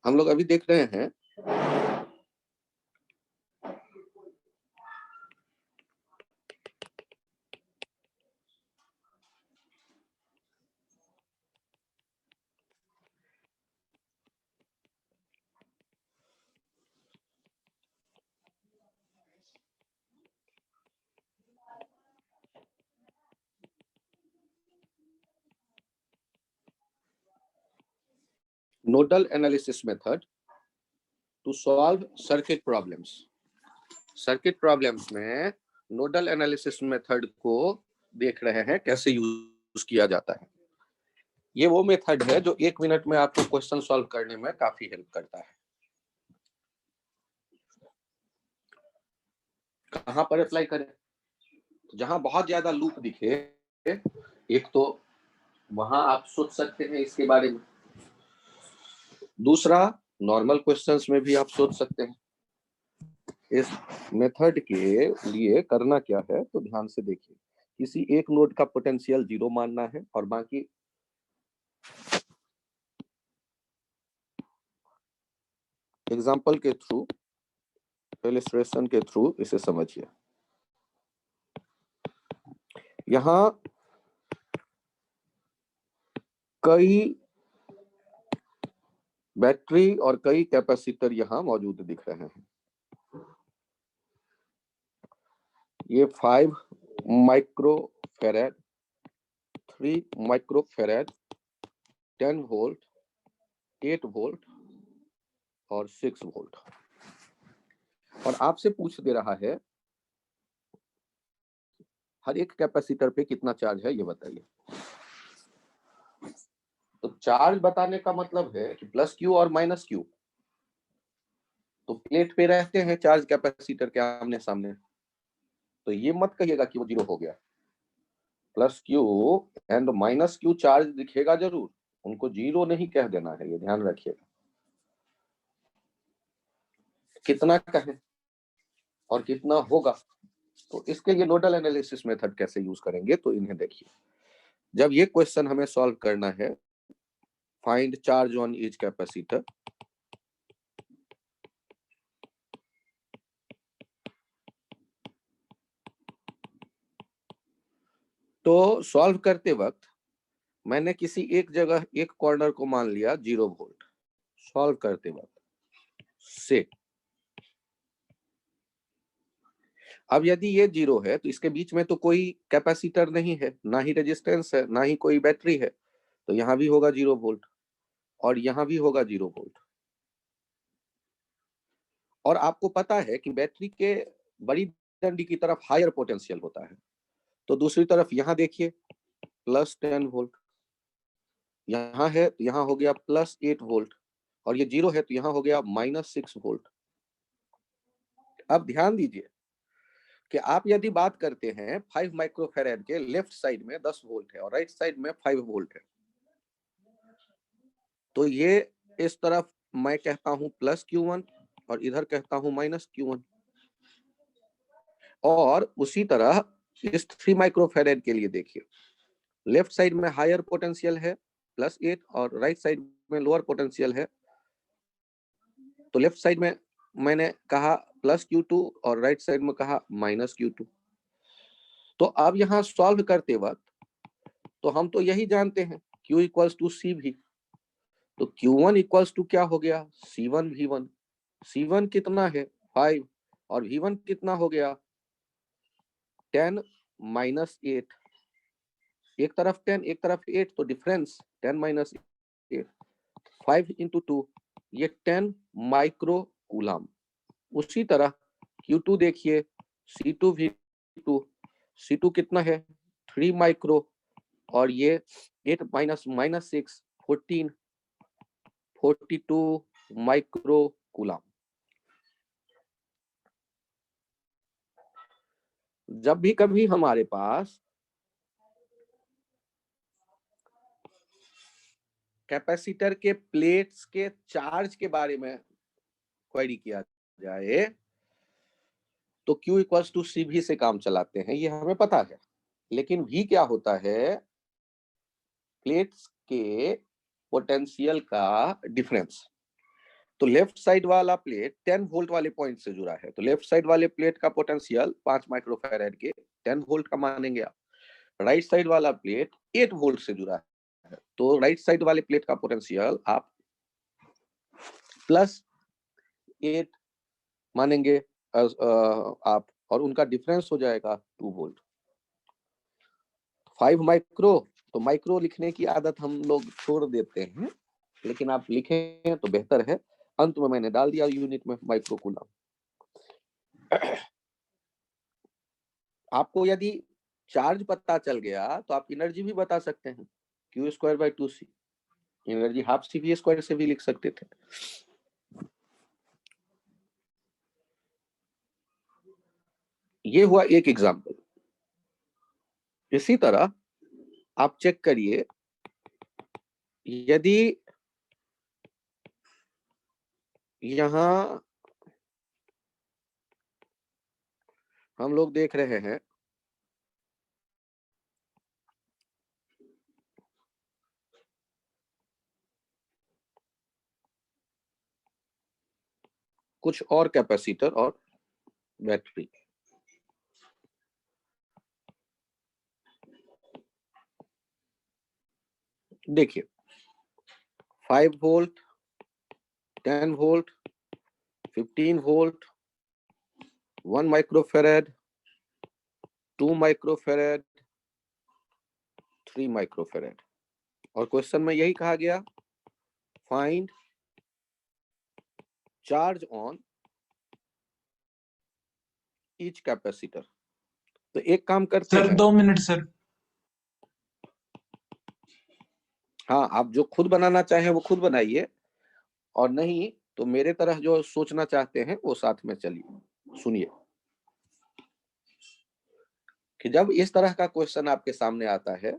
हम लोग अभी देख रहे हैं nodal analysis method to solve circuit problems. Circuit problems में नोडल एनालिसिस मेथड को देख रहे हैं कैसे यूज किया जाता है। ये वो मेथड है जो 1 मिनट में आपको क्वेश्चन सॉल्व करने में काफी हेल्प करता है। कहां पर अप्लाई करें? जहां बहुत ज्यादा लूप दिखे, एक तो वहां आप सोच सकते हैं इसके बारे में। दूसरा, नॉर्मल क्वेश्चंस में भी आप सोच सकते हैं। इस मेथड के लिए करना क्या है तो ध्यान से देखिए। किसी एक नोड का पोटेंशियल 0 मानना है और बाकी एग्जांपल के थ्रू, इलस्ट्रेशन के थ्रू इसे समझिए। यहां कई बैटरी और कई कैपेसिटर यहां मौजूद दिख रहे हैं। ये 5 माइक्रोफैराड, 3 माइक्रोफैराड, 10 वोल्ट, 8 वोल्ट और 6 वोल्ट। और आपसे पूछ दे रहा है हर एक कैपेसिटर पे कितना चार्ज है ये बताइए। तो चार्ज बताने का मतलब है कि प्लस क्यू और माइनस क्यू। तो प्लेट पे रहते हैं चार्ज कैपेसिटर के आमने सामने, तो ये मत कहिएगा कि वो 0 हो गया। Plus Q and minus Q charge दिखेगा जरूर, उनको 0 नहीं कह देना है, ये ध्यान रखिएगा। कितना कहें और कितना होगा, तो इसके लिए नोडल एनालिसिस मेथड कैसे यूज करेंगे तो इन्हें देखिए। जब ये क्वेश्चन हमें सॉल्व करना है, find charge on each capacitor, तो सॉल्व करते वक्त मैंने किसी एक जगह एक कॉर्नर को मान लिया 0 वोल्ट। सॉल्व करते वक्त से अब यदि ये 0 है तो इसके बीच में तो कोई कैपेसिटर नहीं है, ना ही रेजिस्टेंस है, ना ही कोई बैटरी है, तो यहां भी होगा 0 वोल्ट और यहां भी होगा 0 वोल्ट। और आपको पता है कि बैटरी के बड़ी डंडी की तरफ हायर पोटेंशियल होता है, तो दूसरी तरफ यहां देखिए प्लस 10 वोल्ट, यहां है तो यहां हो गया प्लस 8 वोल्ट और ये 0 है तो यहां हो गया माइनस 6 वोल्ट। अब ध्यान दीजिए कि आप यदि बात करते हैं 5 माइक्रोफैराड के, लेफ्ट साइड में 10 वोल्ट है और राइट साइड में 5 वोल्ट है, तो ये इस तरफ मैं कहता हूं प्लस Q1 और इधर कहता हूं माइनस Q1। और उसी तरह इस 3 माइक्रोफैराड के लिए देखिए, लेफ्ट साइड में हायर पोटेंशियल है प्लस 8 और राइट साइड में लोअर पोटेंशियल है, तो लेफ्ट साइड में मैंने कहा प्लस Q2 और राइट साइड में कहा माइनस Q2। तो अब यहां सॉल्व करते वक्त तो हम तो यही जानते हैं Q इक्वल्स टू सी भी, तो Q1 इक्वल्स टू क्या हो गया C1 V1। C1 कितना है 5 और V1 कितना हो गया 10 माइनस 8। एक तरफ 10 एक तरफ 8, तो डिफरेंस 10 माइनस 8, 5 इंटू 2, ये 10 माइक्रो कूलम। उसी तरह Q2 देखिए C2 V2, C2 कितना है 3 माइक्रो और ये 8 माइनस माइनस 6 14, 42 माइक्रो कूलम। जब भी कभी हमारे पास कैपेसिटर के प्लेट्स के चार्ज के बारे में क्वेरी किया जाए तो Q इक्वल्स टू सी भी से काम चलाते हैं, ये हमें पता है। लेकिन V क्या होता है, प्लेट्स के पोटेंशियल का डिफरेंस। तो लेफ्ट साइड वाला प्लेट 10 वोल्ट वाले पॉइंट से जुड़ा है, तो लेफ्ट साइड वाले प्लेट का पोटेंशियल 5 माइक्रोफैराड के 10 वोल्ट का मानेंगे आप। राइट साइड वाला प्लेट 8 वोल्ट से जुड़ा है, तो राइट साइड वाले प्लेट का पोटेंशियल आप +8 मानेंगे आप, और उनका डिफरेंस हो जाएगा 2 वोल्ट। 5 माइक्रो, तो माइक्रो लिखने की आदत हम लोग छोड़ देते हैं, लेकिन आप लिखें तो बेहतर है। अंत में मैंने डाल दिया यूनिट में माइक्रो कूलम। आपको यदि चार्ज पता चल गया तो आप एनर्जी भी बता सकते हैं, Q²/2C। एनर्जी हाफ CV² से भी लिख सकते थे। ये हुआ एक एग्जांपल। इसी तरह आप चेक करिए, यदि यहां हम लोग देख रहे हैं कुछ और कैपेसिटर और बैटरी, देखिए 5 volt, 10 volt, 15 volt, 1 microfarad, 2 microfarad, 3 microfarad. और क्वेश्चन में यही कहा गया, find charge on each capacitor. तो एक काम करते सर हैं, 2 मिनट सर। हाँ आप जो खुद बनाना चाहें वो खुद बनाइए, और नहीं तो मेरे तरह जो सोचना चाहते हैं वो साथ में चलिए सुनिए। कि जब इस तरह का क्वेश्चन आपके सामने आता है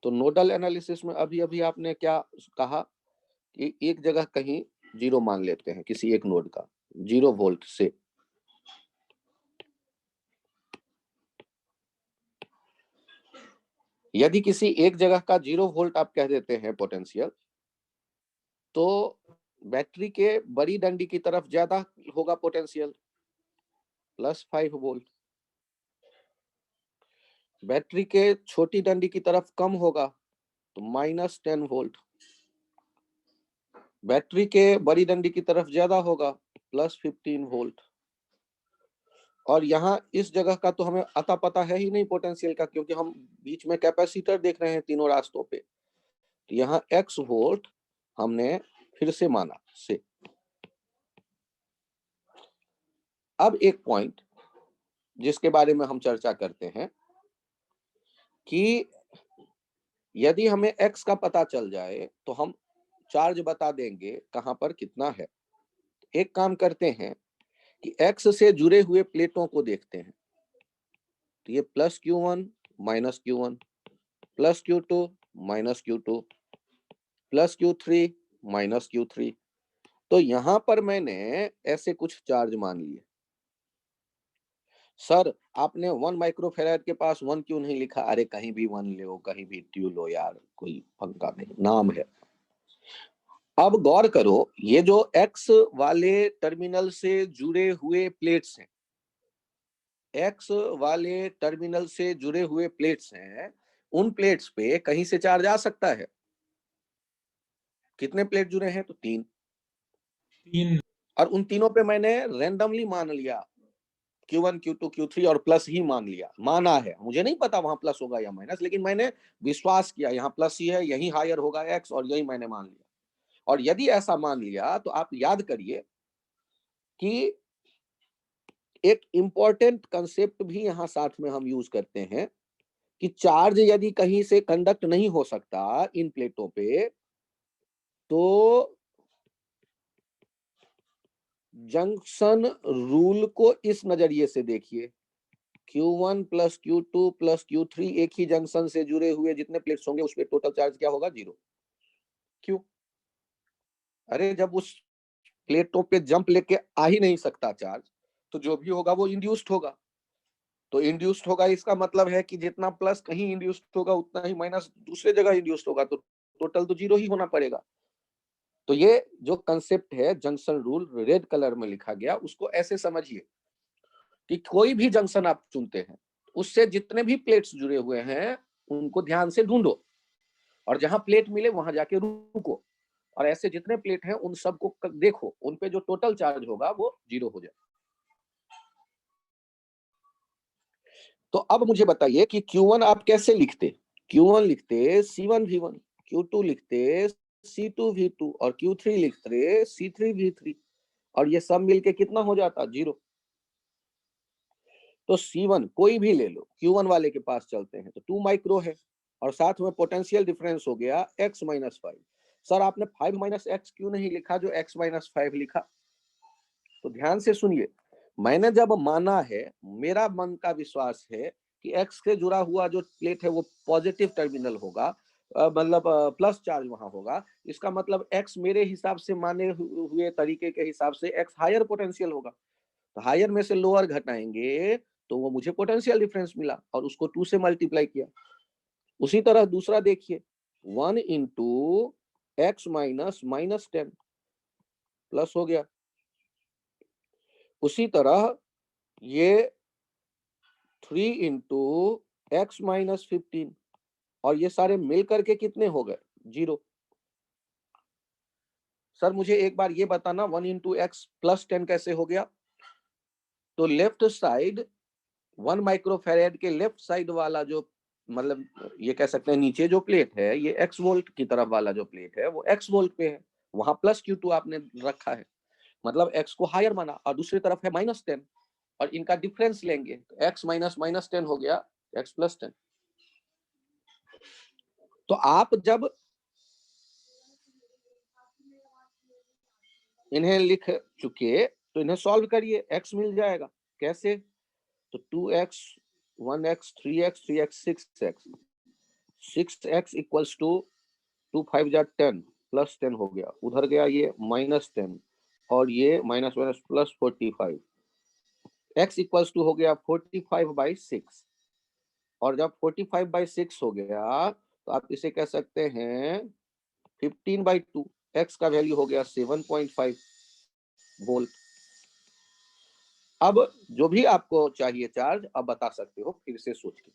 तो नोडल एनालिसिस में अभी अभी आपने क्या कहा कि एक जगह कहीं 0 मान लेते हैं, किसी एक नोड का 0 वोल्ट से। यदि किसी एक जगह का 0 वोल्ट आप कह देते हैं पोटेंशियल, तो बैटरी के बड़ी डंडी की तरफ ज्यादा होगा पोटेंशियल, +5 वोल्ट। बैटरी के छोटी डंडी की तरफ कम होगा तो -10 वोल्ट। बैटरी के बड़ी डंडी की तरफ ज्यादा होगा +15 वोल्ट। और यहाँ इस जगह का तो हमें अता पता है ही नहीं पोटेंशियल का, क्योंकि हम बीच में कैपेसिटर देख रहे हैं तीनों रास्तों पे। तो यहाँ x वोल्ट हमने फिर से माना से। अब एक पॉइंट जिसके बारे में हम चर्चा करते हैं कि यदि हमें x का पता चल जाए तो हम चार्ज बता देंगे कहां पर कितना है। एक काम करते हैं कि x से जुड़े हुए प्लेटों को देखते हैं। तो ये +Q1 -Q1, +Q2 -Q2, +Q3 -Q3। तो यहां पर मैंने ऐसे कुछ चार्ज मान लिए। सर आपने 1 माइक्रोफैराड के पास 1 क्यों नहीं लिखा? अरे कहीं भी 1 लो, कहीं भी 2 लो यार, कोई पंगा नहीं, नाम है। अब गौर करो, ये जो X वाले टर्मिनल से जुड़े हुए प्लेट्स हैं, X वाले टर्मिनल से जुड़े हुए प्लेट्स हैं, उन प्लेट्स पे कहीं से चार्ज आ सकता है। कितने प्लेट जुड़े हैं? तो 3। 3। और उन तीनों पे मैंने रैंडमली मान लिया Q1, Q2, Q3 और प्लस ही मान लिया। माना है, मुझे नहीं पता वहां प्लस होगा या माइनस, लेकिन मैंने विश्वास किया यहाँ प्लस ही है, यही हायर होगा X, और यही मैंने मान लिया। और यदि ऐसा मान लिया तो आप याद करिए कि एक इंपॉर्टेंट कंसेप्ट भी यहां साथ में हम यूज करते हैं कि चार्ज यदि कहीं से कंडक्ट नहीं हो सकता इन प्लेटों पे, तो जंक्शन रूल को इस नजरिए से देखिए, Q1 + Q2 + Q3 एक ही जंक्शन से जुड़े हुए जितने प्लेट्स होंगे उस पे टोटल चार्ज क्या होगा? 0। क्यों? अरे जब उस प्लेटों पे जंप लेके आ ही नहीं सकता चार्ज, तो जो भी होगा वो इंड्यूस्ड होगा। तो इंड्यूस्ड होगा इसका मतलब है कि जितना प्लस कहीं इंड्यूस्ड होगा उतना ही माइनस दूसरे जगह इंड्यूस्ड होगा, तो टोटल तो 0 ही होना पड़ेगा। तो ये जो कंसेप्ट है जंक्शन रूल रेड कलर में लिखा गया, उसको ऐसे समझिए कि कोई भी जंक्शन आप चुनते हैं उससे जितने भी प्लेट्स जुड़े हुए हैं उनको ध्यान से ढूंढो और जहां प्लेट मिले वहां जाके रुको और ऐसे जितने प्लेट हैं उन सबको देखो, उन पे जो टोटल चार्ज होगा वो 0 हो जाए। तो अब मुझे बताइए कि Q1 आप कैसे लिखते? Q1 लिखते C1V1, Q2 लिखते C2V2 और Q3 लिखते C3V3 और ये सब मिलके कितना हो जाता? 0। तो C1 कोई भी ले लो, Q1 वाले के पास चलते हैं तो 2 माइक्रो है और साथ में पोटेंशियल डिफरेंस हो गया x माइनस 5। सर आपने 5 माइनस एक्स क्यों नहीं लिखा जो x माइनस 5 लिखा? तो ध्यान से सुनिए, मैंने जब माना है, मेरा मन का विश्वास है कि x से जुड़ा हुआ जो प्लेट है वो पॉजिटिव टर्मिनल होगा, मतलब प्लस चार्ज वहां होगा। इसका मतलब x मेरे हिसाब से माने हुए तरीके के हिसाब से x हायर पोटेंशियल होगा, तो हायर में से लोअर घटाएंगे तो वो मुझे पोटेंशियल डिफरेंस मिला और उसको 2 से मल्टीप्लाई किया। उसी तरह दूसरा देखिए, 1 into x minus minus 10 plus हो गया। उसी तरह ये 3 इंटू एक्स माइनस 15 और ये सारे मिल करके कितने हो गए? 0। सर मुझे एक बार ये बताना 1 इंटू एक्स प्लस 10 कैसे हो गया? तो लेफ्ट साइड 1 माइक्रोफैरेड के लेफ्ट साइड वाला जो, मतलब ये कह सकते हैं नीचे जो प्लेट है, ये x वोल्ट की तरफ वाला जो प्लेट है वो x वोल्ट पे है, वहां प्लस Q2 आपने रखा है, मतलब x को हायर माना, और दूसरी तरफ है माइनस 10 और इनका डिफरेंस लेंगे तो x माइनस माइनस 10 हो गया x प्लस 10। तो आप जब इन्हें लिख चुके तो इन्हें सॉल्व करिए, x मिल जाएगा। कैसे? तो 2x 1x 3x 3x 6x 6x equals to 2 5 जा 10 प्लस 10 हो गया, उधर गया ये माइनस 10 और ये minus minus plus 45। x equals to हो गया 45/6 और जब 45/6 हो गया तो आप इसे कह सकते हैं 15/2। x का वैल्यू हो गया 7.5 वोल्ट। अब जो भी आपको चाहिए चार्ज अब बता सकते हो फिर से सोच के,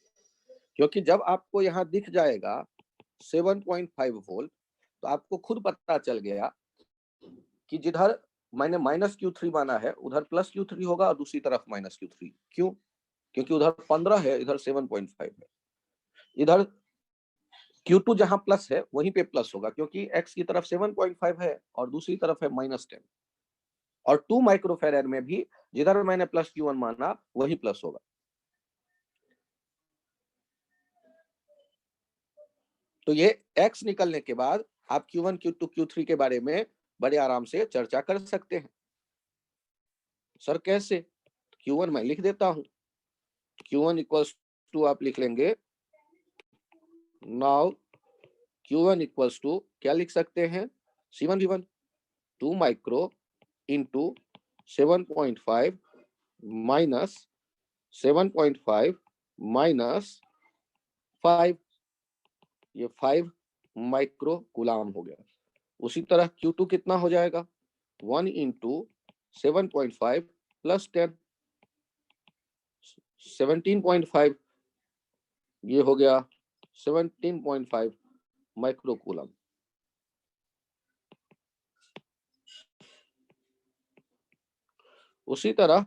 क्योंकि जब आपको यहाँ दिख जाएगा 7.5 वोल्ट तो आपको खुद पता चल गया कि जिधर मैंने माइनस Q3 माना है उधर प्लस Q3 होगा और दूसरी तरफ माइनस Q3। क्यों? क्योंकि उधर 15 है, इधर 7.5 है। इधर Q2 जहां प्लस है वहीं पे प्लस होगा क्योंकि x की तरफ 7.5 है और दूसरी तरफ है माइनस 10 और 2 माइक्रोफैरेड में भी जिधर मैंने प्लस Q1 माना वही प्लस होगा। तो ये x निकलने के बाद आप Q1 Q2 Q3 के बारे में बड़े आराम से चर्चा कर सकते हैं। सर कैसे? Q1 मैं लिख देता हूं, Q1 इक्वल्स टू आप लिख लेंगे, नाउ Q1 इक्वल्स टू क्या लिख सकते हैं? C1V1 2 micro into 7.5 minus 7.5 minus 5, ये 5 माइक्रो कूलाम हो गया। उसी तरह Q2 कितना हो जाएगा? 1 इंटू 7.5 प्लस 10 17.5, ये हो गया 17.5 माइक्रो कूलम। उसी तरह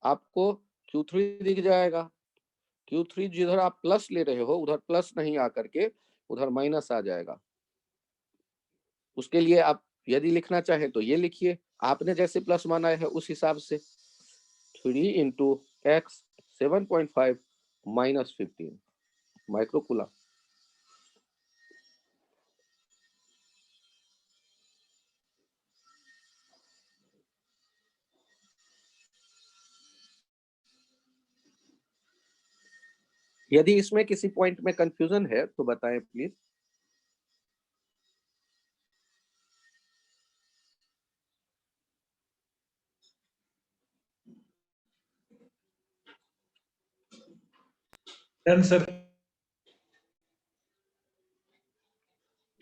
आपको Q3 दिख जाएगा। Q3 जिधर आप प्लस ले रहे हो उधर प्लस नहीं आकर के उधर माइनस आ जाएगा। उसके लिए आप यदि लिखना चाहें तो ये लिखिए, आपने जैसे प्लस माना है उस हिसाब से 3 into x 7.5 minus 15 micro coulomb. यदि इसमें किसी पॉइंट में कंफ्यूजन है तो बताएं प्लीज। Done sir.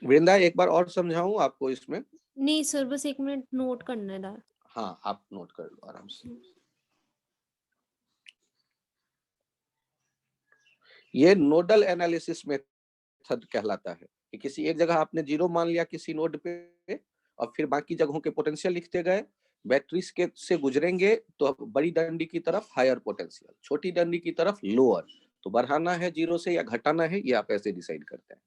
वृंदा एक बार और समझाऊं आपको इसमें? नहीं सर, बस 1 मिनट नोट करना था। हाँ, आप नोट कर लो आराम से। ये नोडल एनालिसिस मेथड कहलाता है कि किसी एक जगह आपने 0 मान लिया किसी नोड पे और फिर बाकी जगहों के पोटेंशियल लिखते गए, बैटरीज के से गुजरेंगे तो अब बड़ी डंडी की तरफ हायर पोटेंशियल, छोटी डंडी की तरफ लोअर, तो बढ़ाना है 0 से या घटाना है, ये आप ऐसे डिसाइड करते हैं।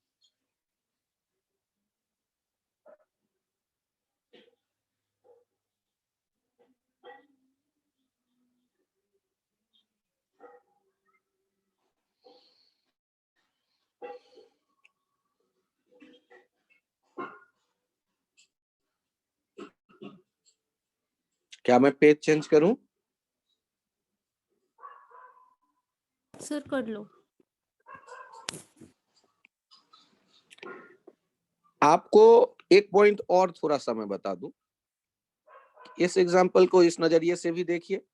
क्या मैं पेज चेंज करूं? सर कर लो। आपको एक पॉइंट और थोड़ा सा मैं बता दूं, इस एग्जांपल को इस नजरिए से भी देखिए।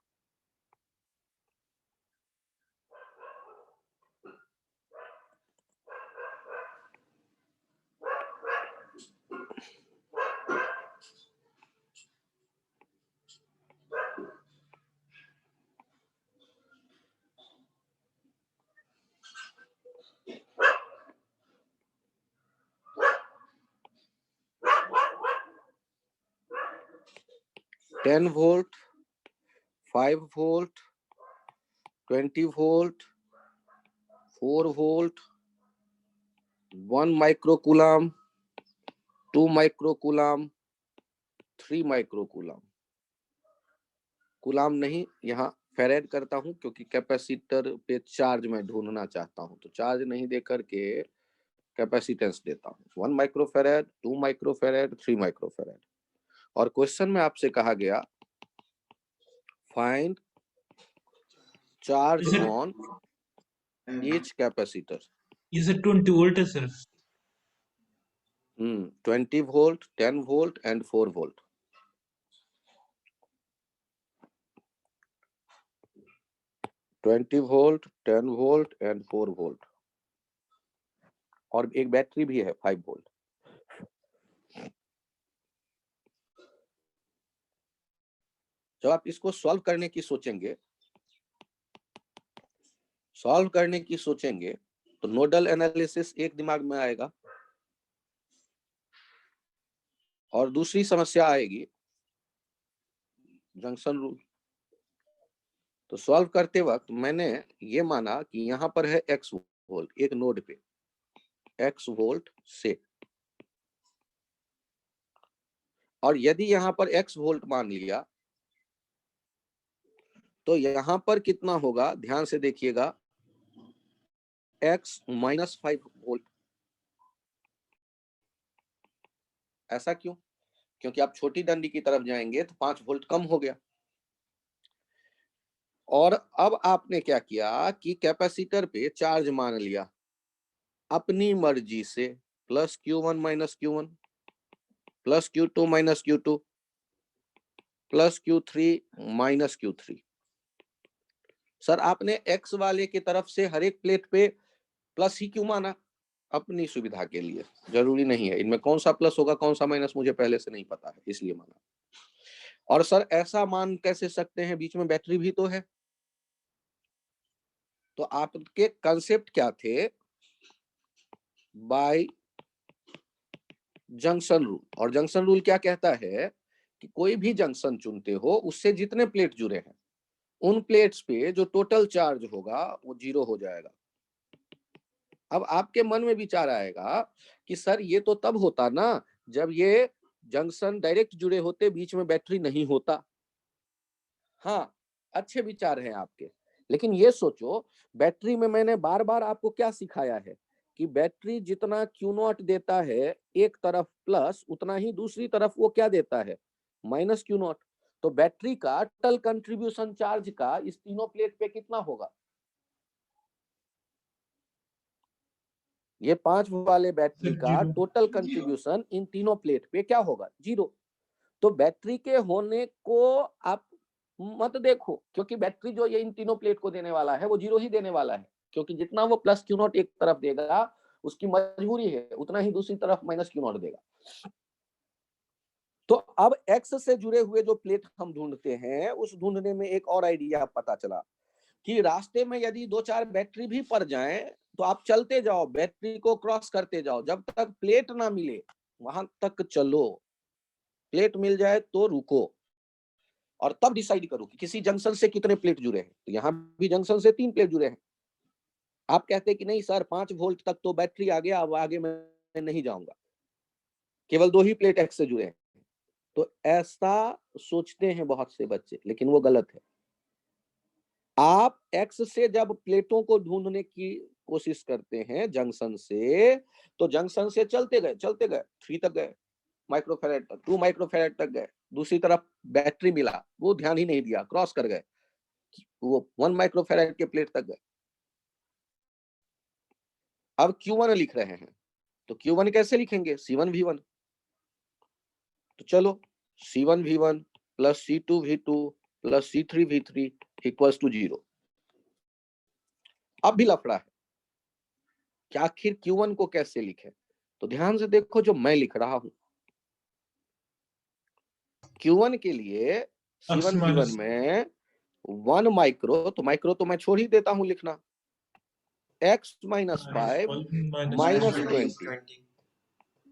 Ten volt, 5 volt, 20 volt, 4 volt, 1 microcoulomb, 2 microcoulomb, 3 microcoulomb. Coulomb नहीं, यहाँ फेरेड करता हूं क्योंकि कैपेसिटर पे चार्ज मैं ढूंढना चाहता हूं, तो चार्ज नहीं दे करके कैपेसिटेंस देता हूं। 1 माइक्रोफेरेड, 2 माइक्रोफेरेड, 3 माइक्रोफेरेड। और क्वेश्चन में आपसे कहा गया find charge on each capacitor. ये सर 20 वोल्ट है सिर्फ। 20 volt, 10 volt and 4 volt. Twenty volt, 10 volt and 4 volt. और एक बैटरी भी है 5 वोल्ट। जब आप इसको सॉल्व करने की सोचेंगे तो नोडल एनालिसिस एक दिमाग में आएगा और दूसरी समस्या आएगी जंक्शन रूल। तो सॉल्व करते वक्त मैंने ये माना कि यहाँ पर है x वोल्ट एक नोड पे, x वोल्ट से, और यदि यहाँ पर x वोल्ट मान लिया तो यहाँ पर कितना होगा, ध्यान से देखिएगा, x माइनस 5 वोल्ट। ऐसा क्यों? क्योंकि आप छोटी डंडी की तरफ जाएंगे तो 5 वोल्ट कम हो गया। और अब आपने क्या किया कि कैपेसिटर पे चार्ज मान लिया अपनी मर्जी से, plus Q1 minus Q1, plus Q2 minus Q2, plus Q3 minus Q3। Sir आपने x वाले की तरफ से हर एक प्लेट पे प्लस ही क्यों माना? अपनी सुविधा के लिए, जरूरी नहीं है इनमें कौन सा प्लस होगा कौन सा माइनस, मुझे पहले से नहीं पता है इसलिए माना। और सर ऐसा मान कैसे सकते हैं, बीच में बैटरी भी तो है। तो आपके कंसेप्ट क्या थे? By junction rule. और जंक्शन रूल क्या कहता है कि कोई भी जंक्शन चुनते हो उससे जितने प्लेट जुड़े हैं उन प्लेट्स पे जो टोटल चार्ज होगा वो 0 हो जाएगा। अब आपके मन में विचार आएगा कि सर ये तो तब होता ना जब ये जंक्शन डायरेक्ट जुड़े होते, बीच में बैटरी नहीं होता। हाँ, अच्छे विचार हैं आपके, लेकिन ये सोचो बैटरी में मैंने बार बार आपको क्या सिखाया है कि बैटरी जितना Q0 देता है एक तरफ प्लस, उतना ही दूसरी तरफ वो क्या देता है, माइनस Q0। तो बैटरी का टोटल कंट्रीब्यूशन चार्ज का इस तीनों प्लेट पे कितना होगा? ये 5 वाले बैटरी का जीरो। टोटल कंट्रीब्यूशन इन तीनों प्लेट पे क्या होगा? 0। तो बैटरी के होने को आप मत देखो, क्योंकि बैटरी जो ये इन तीनों प्लेट को देने वाला है वो 0 ही देने वाला है, क्योंकि जितना वो प्लस Q0 एक तरफ देगा उसकी मजबूरी है उतना ही दूसरी तरफ माइनस Q0 देगा। तो अब एक्स से जुड़े हुए जो प्लेट हम ढूंढते हैं, उस ढूंढने में एक और आइडिया पता चला कि रास्ते में यदि 2-4 बैटरी भी पड़ जाएं तो आप चलते जाओ, बैटरी को क्रॉस करते जाओ, जब तक प्लेट ना मिले वहां तक चलो। प्लेट मिल जाए तो रुको और तब डिसाइड करो कि किसी जंक्शन से कितने प्लेट जुड़े हैं। तो यहाँ भी जंक्शन से 3 प्लेट जुड़े हैं। आप कहते हैं कि नहीं सर 5 वोल्ट तक तो बैटरी आ गया, अब आगे मैं नहीं जाऊंगा, केवल 2 ही प्लेट एक्स से जुड़े हैं। तो ऐसा सोचते हैं बहुत से बच्चे, लेकिन वो गलत है। आप एक्स से जब प्लेटों को ढूंढने की कोशिश करते हैं जंक्शन से, तो जंक्शन से चलते गए 3 तक गए, माइक्रोफेरेड तक, 2 माइक्रोफेरेड तक गए, दूसरी तरफ बैटरी मिला, वो ध्यान ही नहीं दिया, क्रॉस कर गए, वो 1 माइक्रोफेरेड के प्लेट तक गए। अब Q1 लिख रहे हैं, तो Q1 कैसे लिखेंगे? C1V1। तो चलो C1V1 plus C2V2 plus C3V3 equals to 0। अब भी लफड़ा है कि आखिर Q1 को कैसे लिखें। तो ध्यान से देखो जो मैं लिख रहा हूं, Q1 के लिए C1V1 में 1 माइक्रो, तो माइक्रो तो मैं छोड़ ही देता हूं लिखना, x minus 5 minus 20,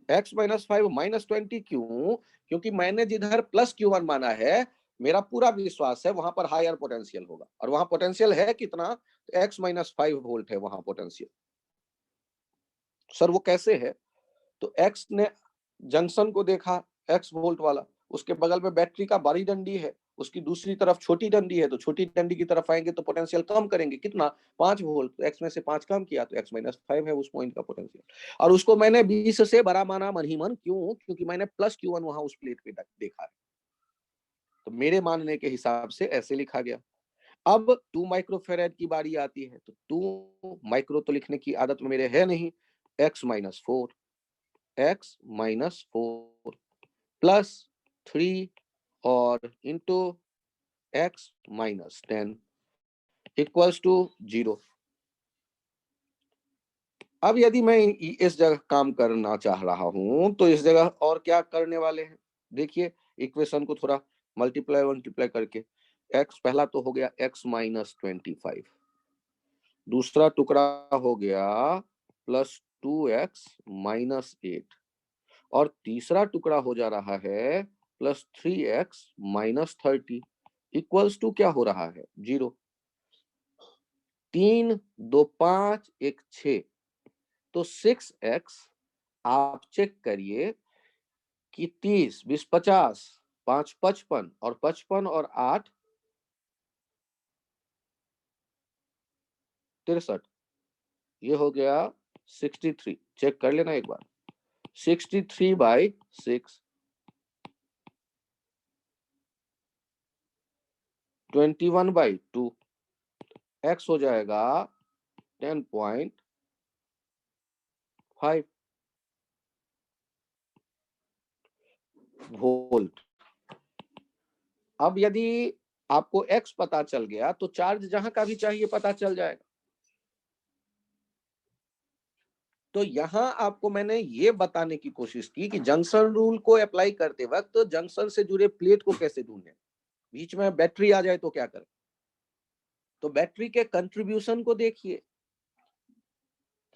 x minus 5 minus 20। क्यों? क्योंकि मैंने जिधर प्लस Q1 माना है, मेरा पूरा विश्वास है वहां पर हायर पोटेंशियल होगा, और वहां पोटेंशियल है कितना? तो x माइनस 5 वोल्ट है वहां पोटेंशियल। सर वो कैसे है? तो x ने जंक्शन को देखा, x वोल्ट वाला, उसके बगल में बैटरी का बड़ी डंडी है, उसकी दूसरी तरफ छोटी डंडी है, तो छोटी डंडी की तरफ आएंगे तो पोटेंशियल कम करेंगे, कितना? 5 वोल्ट। तो x में से 5 कम किया तो x माइनस 5 है उस पॉइंट का पोटेंशियल, और उसको मैंने 20 से बड़ा माना मन ही मन। क्यों? क्योंकि मैंने प्लस Q1 वहां उस प्लेट पे देखा है। तो मेरे मानने के हिसाब से ऐसे लिखा गया। अब 2 माइक्रोफेरेड की बारी आती है, तो 2 माइक्रो तो लिखने की आदत मेरे है नहीं, x माइनस 4 प्लस 3 और into x minus 10 equals to 0। अब यदि मैं इस जगह काम करना चाह रहा हूं, तो इस जगह और क्या करने वाले हैं? देखिए इक्वेशन को थोड़ा मल्टीप्लाई करके, x पहला तो हो गया x माइनस 25, दूसरा टुकड़ा हो गया प्लस 2x माइनस 8, और तीसरा टुकड़ा हो जा रहा है plus 3x minus 30 equals to क्या हो रहा है? 0। 3 2 5 1 6, तो 6x आप चेक करिए कि 30 20 50, 5 55, और 55 और 8 63, ये हो गया 63। चेक कर लेना एक बार, 63/6, 21/2, x हो जाएगा 10.5 वोल्ट। अब यदि आपको x पता चल गया तो चार्ज जहां का भी चाहिए पता चल जाएगा। तो यहां आपको मैंने ये बताने की कोशिश की कि जंक्शन रूल को अप्लाई करते वक्त जंक्शन से जुड़े प्लेट को कैसे ढूंढें, बीच में बैटरी आ जाए तो क्या करें। तो बैटरी के कंट्रीब्यूशन को देखिए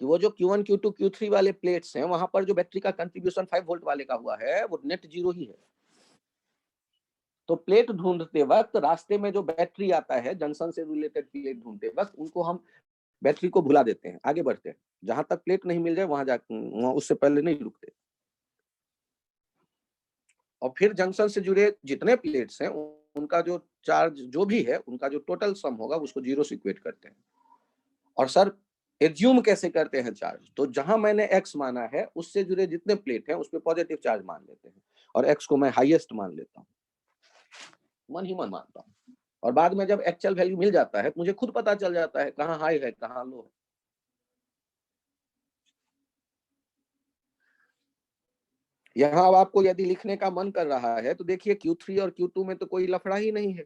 कि वो जो Q1 Q2 Q3 वाले प्लेट्स हैं, वहां पर जो बैटरी का कंट्रीब्यूशन 5 वोल्ट वाले का हुआ है, वो नेट 0 ही है। तो प्लेट ढूंढते वक्त रास्ते में जो बैटरी आता है, जंक्शन से रिलेटेड प्लेट ढूंढते वक्त उनको हम बैटरी को भुला देते हैं, आगे बढ़ते हैं, जहां तक प्लेट नहीं मिल जाए वहां उससे पहले नहीं रुकते। और फिर जंक्शन से जुड़े जितने प्लेट्स हैं उनका जो चार्ज जो भी है, उनका जो टोटल सम होगा उसको 0 से इक्वेट करते हैं। और सर एज्यूम कैसे करते हैं चार्ज? तो जहां मैंने x माना है उससे जुड़े जितने प्लेट हैं उस पर पॉजिटिव चार्ज मान लेते हैं, और x को मैं हाईएस्ट मान लेता हूं, मन ही मन मानता हूं। और बाद में जब एक्चुअल वैल्यू मिल जाता है तो मुझे खुद पता चल जाता है कहां हाई है कहां लो है। यहाँ अब आपको यदि लिखने का मन कर रहा है तो देखिए Q3 और Q2 में तो कोई लफड़ा ही नहीं है।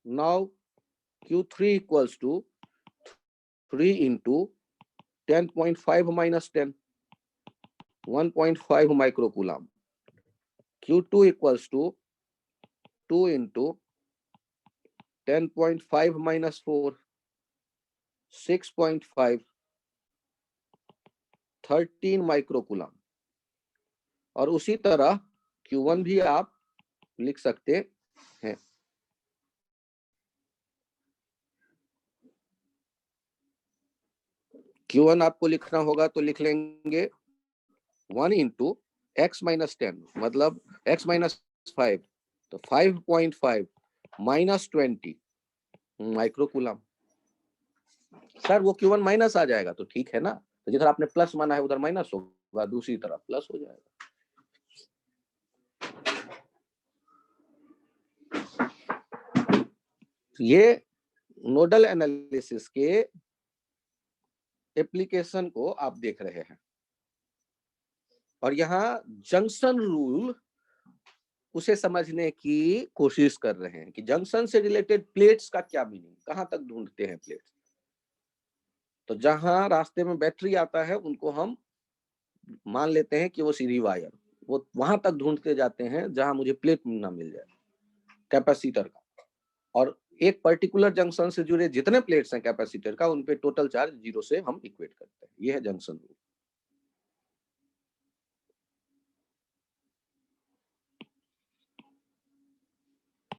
Now Q3 equals to 3 into 10.5 minus 10, 1.5 microcoulomb, Q2 equals to 2 into 10.5 minus 4, 6.5, 13 microcoulomb. और उसी तरह Q1 भी आप लिख सकते हैं। Q1 आपको लिखना होगा तो लिख लेंगे 1 into x minus 10, मतलब x minus 5, तो 5.5 minus 20 माइक्रोकूलम। सर वो Q1 माइनस आ जाएगा तो ठीक है ना, तो जिधर आपने प्लस माना है उधर माइनस होगा, दूसरी तरफ प्लस हो जाएगा। ये नोडल एनालिसिस के एप्लीकेशन को आप देख रहे हैं, और यहाँ जंक्शन रूल उसे समझने की कोशिश कर रहे हैं कि जंक्शन से रिलेटेड प्लेट्स का क्या मीनिंग, कहां तक ढूंढते हैं प्लेट्स। तो जहां रास्ते में बैटरी आता है उनको हम मान लेते हैं कि वो सीधी वायर, वो वहां तक ढूंढते जाते हैं जहां मुझे प्लेट ना मिल जाए कैपेसिटर का। और एक पर्टिकुलर जंक्शन से जुड़े जितने प्लेट्स हैं कैपेसिटर का, उन पे टोटल चार्ज 0 से हम इक्वेट करते हैं। ये है जंक्शन रूल।